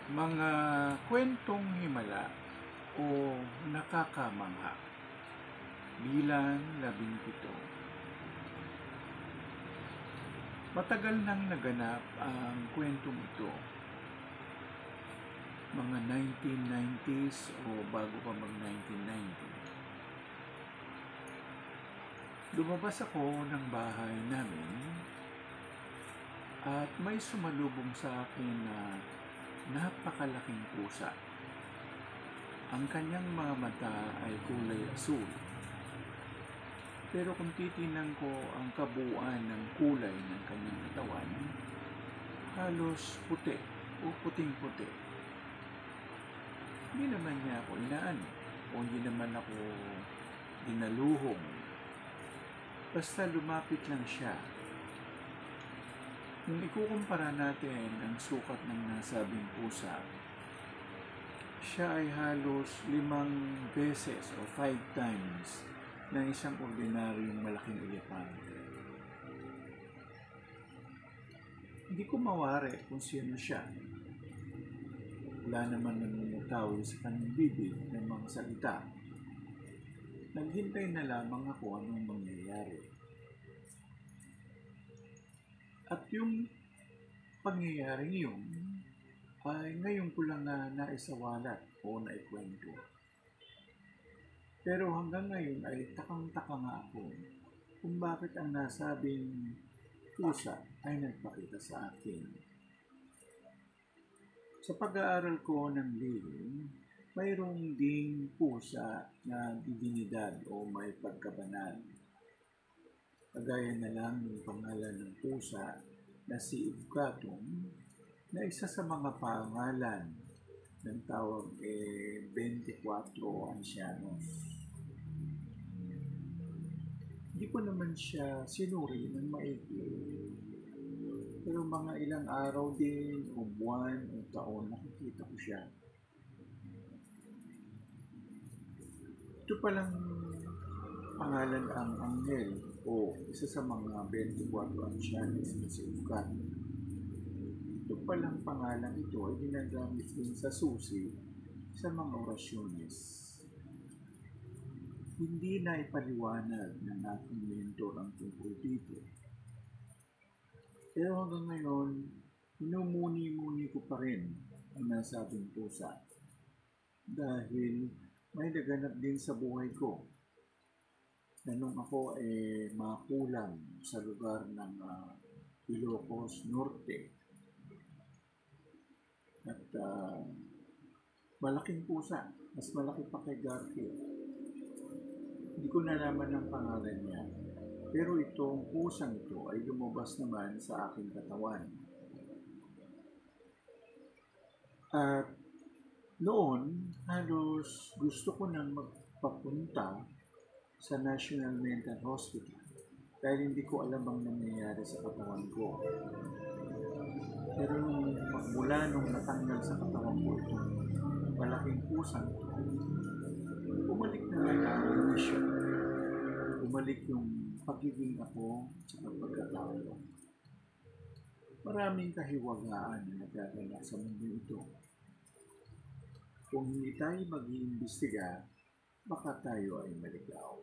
Mga kwentong himala o nakakamangha bilang 17. Matagal nang naganap ang kwentong ito. Mga 1990s o bago pa mag 1990. Lumabas ako ng bahay namin at may sumalubong sa akin na napakalaking pusa. Ang kanyang mga mata ay kulay asul. Pero kung titingnan ko ang kabuuan ng kulay ng kanyang katawan, halos puti o puting-puti. Hindi naman niya ako inaano o hindi naman ako dinaluhong. Basta lumapit lang siya. Kung ikukumpara natin ang sukat ng nasabing pusa, siya ay halos 5 beses o 5 times ng isang ordinaryong malaking elepante. Hindi ko mawari kung sino siya. Wala naman namumutawi sa kanyang bibig ng mga salita. Naghintay na lamang ako anong mangyayari. At yung pangyayaring yun ay ngayon ko lang na naisawalat o naikwento. Pero hanggang ngayon ay takang-taka nga ako kung bakit ang nasabing pusa ay nagpakita sa akin. Sa pag-aaral ko ng lihim, mayroong ding pusa na divinidad o may pagkabanal. Kagaya na lang ng pangalan ng pusa na si Ivkatum na isa sa mga pangalan ng tawag 24 Ancianos. Hindi ko naman siya sinuri ng maigi. Pero mga ilang araw din o buwan o taon nakikita ko siya. Ito palang pangalan ang anghel o isa sa mga 24 Ancianos na si Ivkatum. Ito palang pangalan ito ay ginagamit din sa susi sa mga orasyones. Hindi na ipaliwanag ng aking mentor ang tungkol dito. Pero hanggang ngayon, minumuni-muni ko pa rin ang nasabing pusa. Dahil may naganap din sa buhay ko na nung ako makulang sa lugar ng Ilocos Norte. At malaking pusa, mas malaki pa kay Garfield. Hindi ko nalaman ang pangalan niya. Pero itong pusang ito ay lumabas naman sa aking katawan. At noon, halos gusto ko nang magpapunta sa National Mental Hospital dahil hindi ko alam ang nangyayari sa katawan ko. Pero mula nung natanggal sa katawan ko itong malaking pusang ito, bumalik naman ang mission. Bumalik yung pagiging ako sa pagkatao. Maraming kahiwagaan na nagaganap sa mundo ito. Kung hindi tayo mag-iimbestiga, baka tayo ay maligaw.